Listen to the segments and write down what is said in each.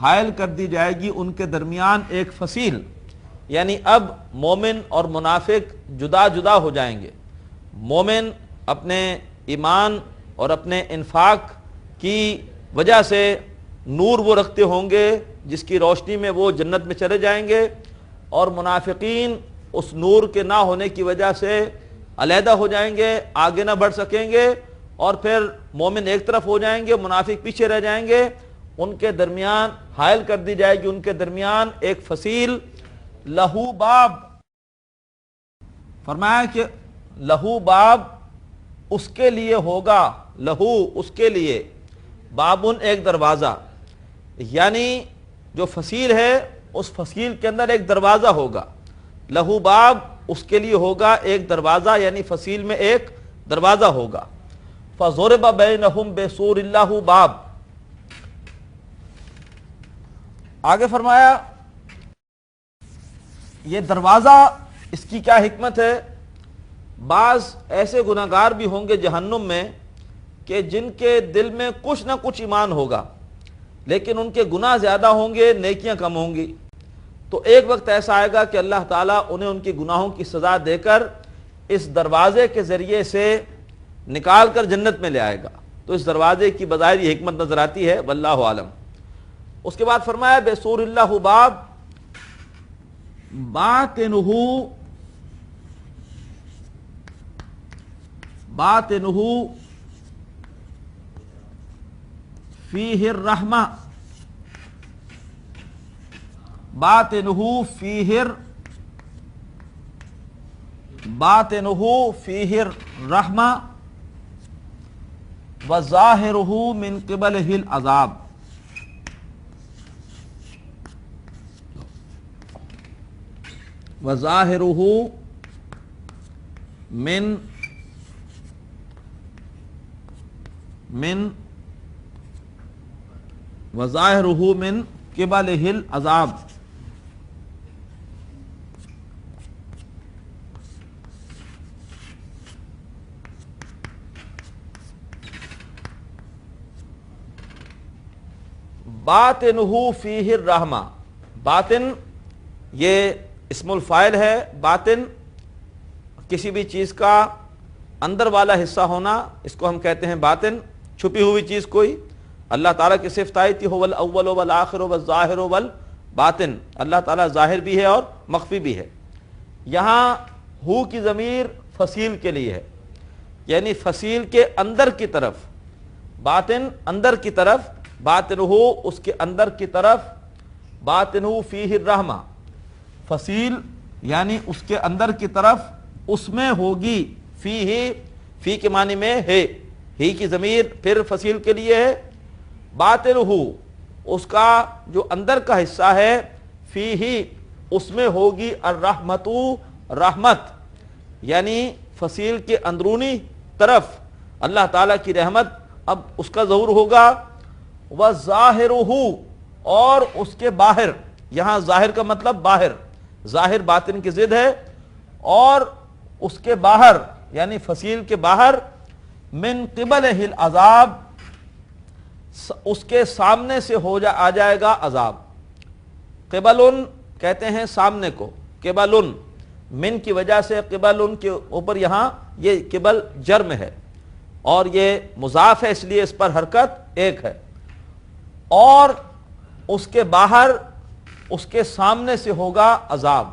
حائل کر دی جائے گی ان کے درمیان ایک فصیل، یعنی اب مومن اور منافق جدا جدا ہو جائیں گے۔ مومن اپنے ایمان اور اپنے انفاق کی وجہ سے نور وہ رکھتے ہوں گے جس کی روشنی میں وہ جنت میں چلے جائیں گے، اور منافقین اس نور کے نہ ہونے کی وجہ سے علیحدہ ہو جائیں گے، آگے نہ بڑھ سکیں گے، اور پھر مومن ایک طرف ہو جائیں گے، منافق پیچھے رہ جائیں گے۔ ان کے درمیان حائل کر دی جائے گی ان کے درمیان ایک فصیل، لہو باب، فرمایا کہ لہو باب اس کے لیے ہوگا، لہو اس کے لیے، بابن ایک دروازہ، یعنی جو فصیل ہے اس فصیل کے اندر ایک دروازہ ہوگا، لہو باب اس کے لیے ہوگا ایک دروازہ، یعنی فصیل میں ایک دروازہ ہوگا۔ فَضُرِبَ بَيْنَهُمْ بِسُورٍ لَهُ باب، آگے فرمایا یہ دروازہ، اس کی کیا حکمت ہے؟ بعض ایسے گناہگار بھی ہوں گے جہنم میں کہ جن کے دل میں کچھ نہ کچھ ایمان ہوگا، لیکن ان کے گناہ زیادہ ہوں گے، نیکیاں کم ہوں گی، تو ایک وقت ایسا آئے گا کہ اللہ تعالیٰ انہیں ان کی گناہوں کی سزا دے کر اس دروازے کے ذریعے سے نکال کر جنت میں لے آئے گا۔ تو اس دروازے کی بظاہر یہ حکمت نظر آتی ہے، واللہ عالم۔ اس کے بعد فرمایا بسور اللہ باب باطنہ فیہ الرحمہ، باطنہ فیہ الرحمہ وظاہرہ من قبلہ العذاب، وظاہرہ من وظاہرہ من قبلہ العذاب۔ باطنہ فیہ الرحمہ، باطن یہ اسم الفاعل ہے، باطن کسی بھی چیز کا اندر والا حصہ ہونا، اس کو ہم کہتے ہیں باطن، چھپی ہوئی چیز کوئی۔ اللہ تعالیٰ کی صفت آئی تھی هو الاول والآخر والظاہر والباطن، اللہ تعالیٰ ظاہر بھی ہے اور مخفی بھی ہے۔ یہاں ہو کی ضمیر فصیل کے لیے ہے، یعنی فصیل کے اندر کی طرف، باطن اندر کی طرف، باطن ہو اس کے اندر کی طرف، باطن ہو فیہ الرحمہ، فصیل یعنی اس کے اندر کی طرف، اس میں ہوگی، فی کے معنی میں ہے، ہی کی ضمیر پھر فصیل کے لیے ہے، باطن ہو اس کا جو اندر کا حصہ ہے، فیہ اس میں ہوگی الرحمت، رحمت، یعنی فصیل کے اندرونی طرف اللہ تعالیٰ کی رحمت اب اس کا ظہور ہوگا، وظاہرہ اور اس کے باہر، یہاں ظاہر کا مطلب باہر، ظاہر باطن کی ضد ہے، اور اس کے باہر یعنی فصیل کے باہر، من قبلہ العذاب اس کے سامنے سے آ جائے گا عذاب۔ قبلن کہتے ہیں سامنے کو، قبلن من کی وجہ سے قبلن کے اوپر یہاں یہ قبل جرم ہے، اور یہ مضاف ہے اس لیے اس پر حرکت ایک ہے، اور اس کے باہر اس کے سامنے سے ہوگا عذاب،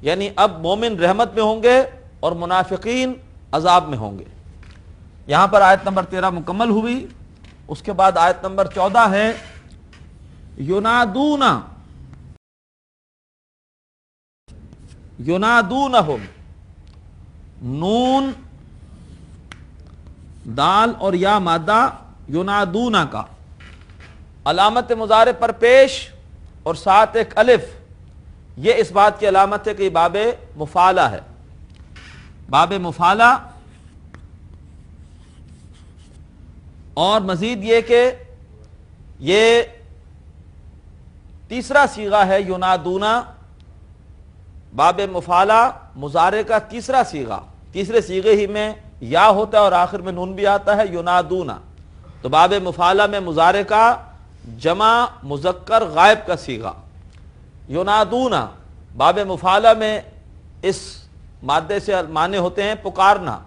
یعنی اب مومن رحمت میں ہوں گے اور منافقین عذاب میں ہوں گے۔ یہاں پر آیت نمبر 13 مکمل ہوئی۔ اس کے بعد آیت نمبر 14 ہے ینادونہم، نون دال اور یا مادہ ینادونا کا علامت مضارع پر پیش اور ساتھ ایک الف، یہ اس بات کی علامت ہے کہ یہ باب مفعلہ ہے، باب مفعلہ، اور مزید یہ کہ یہ تیسرا صیغہ ہے ینادونا، باب مفعلہ مضارع کا تیسرا صیغہ، تیسرے صیغے ہی میں یا ہوتا ہے اور آخر میں نون بھی آتا ہے، ینادونا، تو باب مفعلہ میں مضارع کا جمع مذکر غائب کا صیغہ. ینادونا باب مفعلہ میں اس مادے سے معنی ہوتے ہیں پکارنا.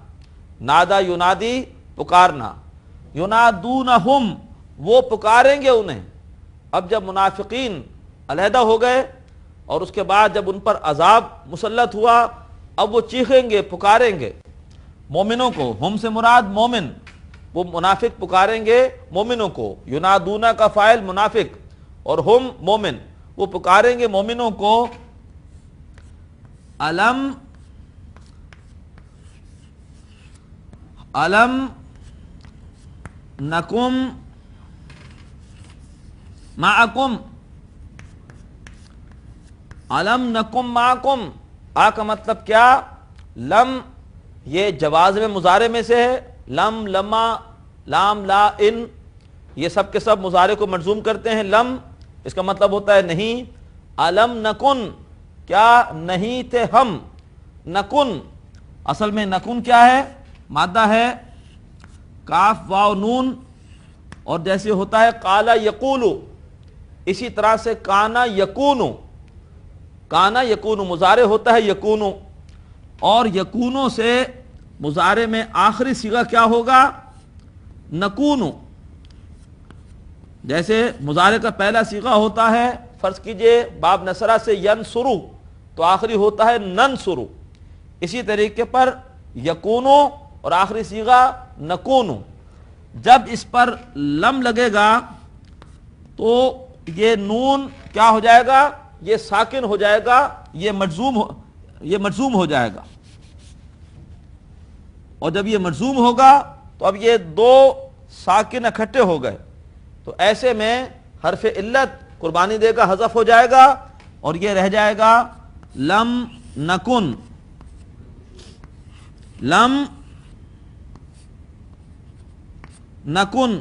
نادا ینادی پکارنا. ینادونہم وہ پکاریں گے انہیں. اب جب منافقین علیحدہ ہو گئے اور اس کے بعد جب ان پر عذاب مسلط ہوا، اب وہ چیخیں گے، پکاریں گے مومنوں کو. ہم سے مراد مومن، وہ منافق پکاریں گے مومنوں کو. ینادونا کا فاعل منافق اور ہم مومن، وہ پکاریں گے مومنوں کو. علم نکم معکم. علم نکم معکم، آ کا مطلب کیا؟ لم یہ جواز میں مضارع میں سے ہے. لم، لما، لام، لا، ان، یہ سب کے سب مضارع کو مجزوم کرتے ہیں. لم اس کا مطلب ہوتا ہے نہیں. علم نکن کیا نہیں تھے ہم. نکن اصل میں نکن کیا ہے؟ مادہ ہے کاف واو نون، اور جیسے ہوتا ہے قالا یقولو، اسی طرح سے کانا یکونو. کانا یکونو مضارع ہوتا ہے یکونو، اور یکونو سے مضارع میں آخری صیغہ کیا ہوگا؟ نکونو. جیسے مضارع کا پہلا صیغہ ہوتا ہے، فرض کیجئے باب نصرہ سے ینصرو، تو آخری ہوتا ہے ننصرو. اسی طریقے پر یکونو اور آخری صیغہ نکونو. جب اس پر لم لگے گا تو یہ نون کیا ہو جائے گا؟ یہ ساکن ہو جائے گا، یہ مجزوم ہو جائے گا. اور جب یہ مجزوم ہوگا تو اب یہ دو ساکن اکٹھے ہو گئے، تو ایسے میں حرف علت قربانی دے گا، حذف ہو جائے گا، اور یہ رہ جائے گا لم نکن. لم نکن،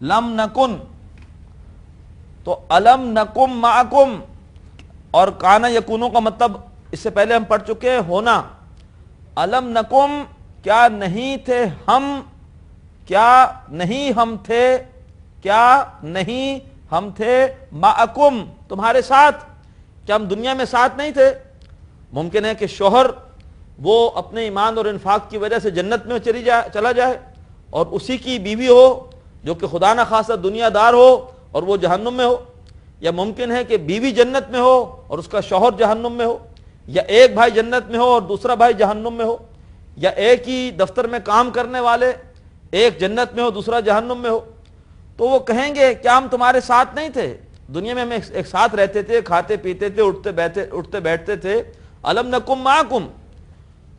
لم نکن. تو علم نکم معکم اور کانا یکونوں کا مطلب اس سے پہلے ہم پڑھ چکے ہیں ہونا. علم نکم کیا نہیں تھے ہم، کیا نہیں ہم تھے، کیا نہیں ہم تھے معکم تمہارے ساتھ. کیا ہم دنیا میں ساتھ نہیں تھے؟ ممکن ہے کہ شوہر وہ اپنے ایمان اور انفاق کی وجہ سے جنت میں چلا جائے اور اسی کی بیوی ہو جو کہ خدا نہ خواستہ دنیا دار ہو اور وہ جہنم میں ہو. یا ممکن ہے کہ بیوی جنت میں ہو اور اس کا شوہر جہنم میں ہو، یا ایک بھائی جنت میں ہو اور دوسرا بھائی جہنم میں ہو، یا ایک ہی دفتر میں کام کرنے والے ایک جنت میں ہو دوسرا جہنم میں ہو. تو وہ کہیں گے کیا ہم تمہارے ساتھ نہیں تھے؟ دنیا میں ہم ایک ساتھ رہتے تھے، کھاتے پیتے تھے، اٹھتے بیٹھتے تھے. علم نکم معکم.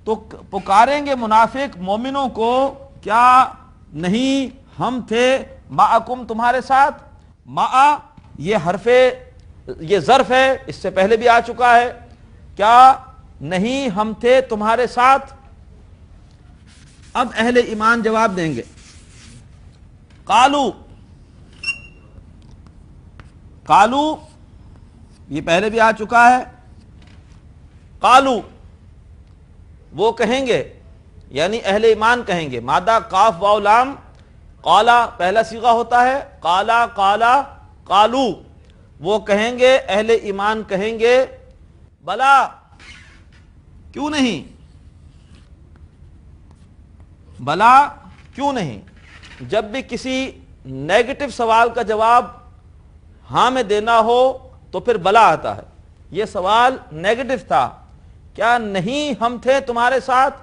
تو پکاریں گے منافق مومنوں کو کیا نہیں ہم تھے معکم تمہارے ساتھ. مع یہ ظرف ہے، اس سے پہلے بھی آ چکا ہے. کیا نہیں ہم تھے تمہارے ساتھ. اب اہل ایمان جواب دیں گے. قالو، قالو یہ پہلے بھی آ چکا ہے. قالو وہ کہیں گے، یعنی اہل ایمان کہیں گے. مادہ قاف واو لام، قالا پہلا صیغہ ہوتا ہے. قالا، قالا، قالو وہ کہیں گے، اہل ایمان کہیں گے بلا کیوں نہیں، بلا کیوں نہیں. جب بھی کسی نیگیٹو سوال کا جواب ہاں میں دینا ہو تو پھر بلا آتا ہے. یہ سوال نیگیٹو تھا، کیا نہیں ہم تھے تمہارے ساتھ؟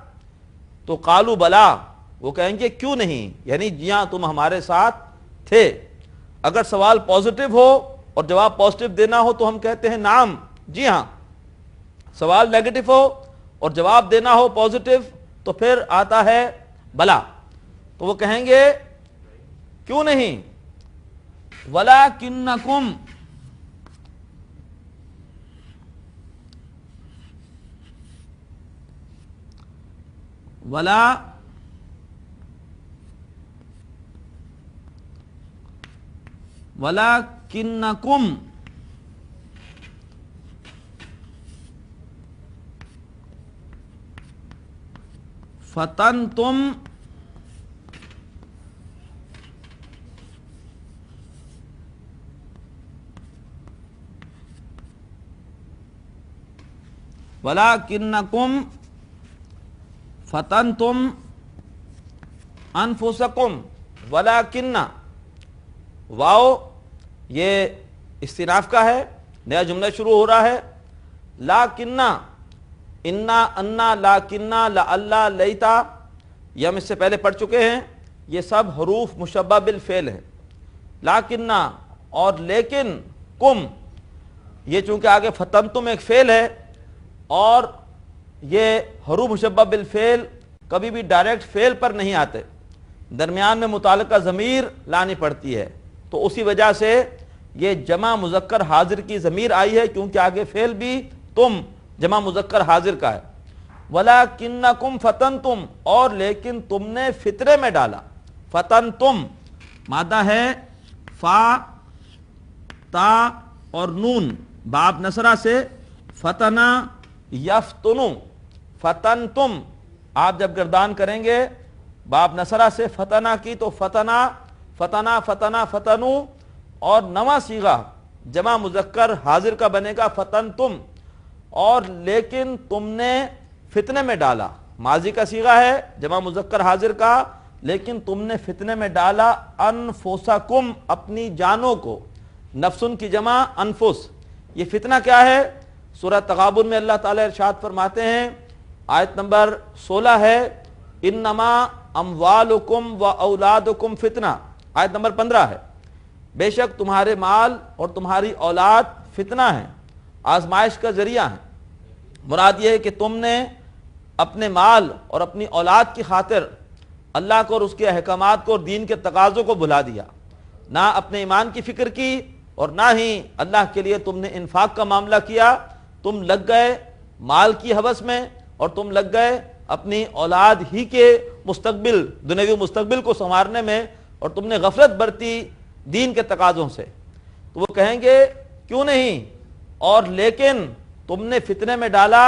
تو قالو بلا وہ کہیں گے کیوں نہیں، یعنی جی ہاں تم ہمارے ساتھ تھے. اگر سوال پازیٹو ہو اور جواب پازیٹو دینا ہو تو ہم کہتے ہیں نعم، جی ہاں. سوال نیگیٹو ہو اور جواب دینا ہو پازیٹو تو پھر آتا ہے بلا. تو وہ کہیں گے کیوں نہیں. وَلَكِنَّكُمْ وَلَكِنَّكُمْ فَتَنْتُمْ وَلَٰكِنَّكُمْ فَتَنْتُمْ أَنفُسَكُمْ وَلَٰكِنَّ واو یہ استئناف کا ہے، نیا جملہ شروع ہو رہا ہے. لَٰكِنَّ اِنَّا اَنَّا لَٰكِنَّ لَعَلَّ لَیْتَ یہ ہم اس سے پہلے پڑھ چکے ہیں. یہ سب حروف مشبہ بالفعل ہیں. لَٰكِنَّ اور لیکن، کم یہ چونکہ آگے فتنتم ایک فعل ہے اور یہ حروف مشبہ بالفعل کبھی بھی ڈائریکٹ فعل پر نہیں آتے، درمیان میں متعلقہ ضمیر لانی پڑتی ہے. تو اسی وجہ سے یہ جمع مذکر حاضر کی ضمیر آئی ہے کیونکہ آگے فعل بھی تم جمع مذکر حاضر کا ہے. وَلَٰكِنَّكُمْ فَتَنْتُمْ اور لیکن تم نے فتنے میں ڈالا. فتنتم مادہ ہے فا تا اور نون باب نصرہ سے فتنا یفتنو. فتنتم آپ جب گردان کریں گے باب نصرہ سے فتنا کی تو فتنا فتنا فتنا فتنو اور نواں صیغہ جمع مذکر حاضر کا بنے گا فتنتم. اور لیکن تم نے فتنے میں ڈالا ماضی کا صیغہ ہے جمع مذکر حاضر کا، لیکن تم نے فتنے میں ڈالا انفسکم اپنی جانوں کو. نفسن کی جمع انفس. یہ فتنہ کیا ہے؟ سورہ تغابن میں اللہ تعالیٰ ارشاد فرماتے ہیں، آیت نمبر 16 ہے انما اموالکم و اولادکم فتنہ. آیت نمبر 15 ہے بے شک تمہارے مال اور تمہاری اولاد فتنہ ہیں، آزمائش کا ذریعہ ہیں. مراد یہ ہے کہ تم نے اپنے مال اور اپنی اولاد کی خاطر اللہ کو اور اس کے احکامات کو اور دین کے تقاضوں کو بھلا دیا، نہ اپنے ایمان کی فکر کی اور نہ ہی اللہ کے لیے تم نے انفاق کا معاملہ کیا. تم لگ گئے مال کی ہوس میں اور تم لگ گئے اپنی اولاد ہی کے مستقبل دنیوی مستقبل کو سنوارنے میں اور تم نے غفلت برتی دین کے تقاضوں سے. تو وہ کہیں گے کیوں نہیں، اور لیکن تم نے فتنے میں ڈالا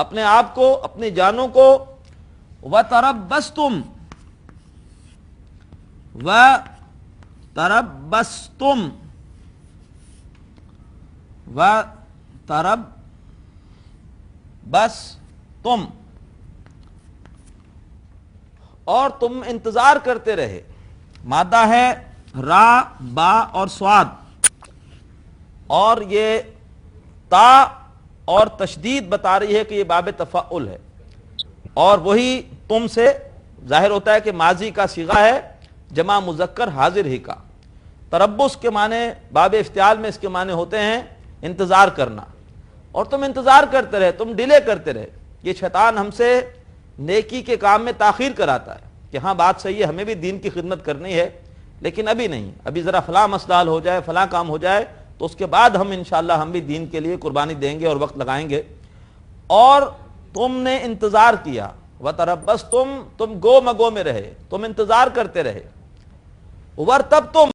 اپنے آپ کو اپنی جانوں کو. وَتَرَبَّصْتُمْ وَتَرَبَّصْتُمْ وَتَرَبَّصْتُمْ اور تم انتظار کرتے رہے. مادہ ہے را با اور سواد، اور یہ تا اور تشدید بتا رہی ہے کہ یہ باب تفعل ہے، اور وہی تم سے ظاہر ہوتا ہے کہ ماضی کا صیغہ ہے جمع مذکر حاضر ہی کا. تربص کے معنی باب افتعال میں اس کے معنی ہوتے ہیں انتظار کرنا، اور تم انتظار کرتے رہے، تم ڈیلے کرتے رہے. یہ شیطان ہم سے نیکی کے کام میں تاخیر کراتا ہے کہ ہاں بات صحیح ہے، ہمیں بھی دین کی خدمت کرنی ہے، لیکن ابھی نہیں، ابھی ذرا فلاں مسئلہ حل ہو جائے، فلاں کام ہو جائے تو اس کے بعد ہم انشاءاللہ ہم بھی دین کے لیے قربانی دیں گے اور وقت لگائیں گے. اور تم نے انتظار کیا. وَتَرَبَّصْتُمْ تم گو مگو میں رہے، تم انتظار کرتے رہے. وَارْتَبْتُمْ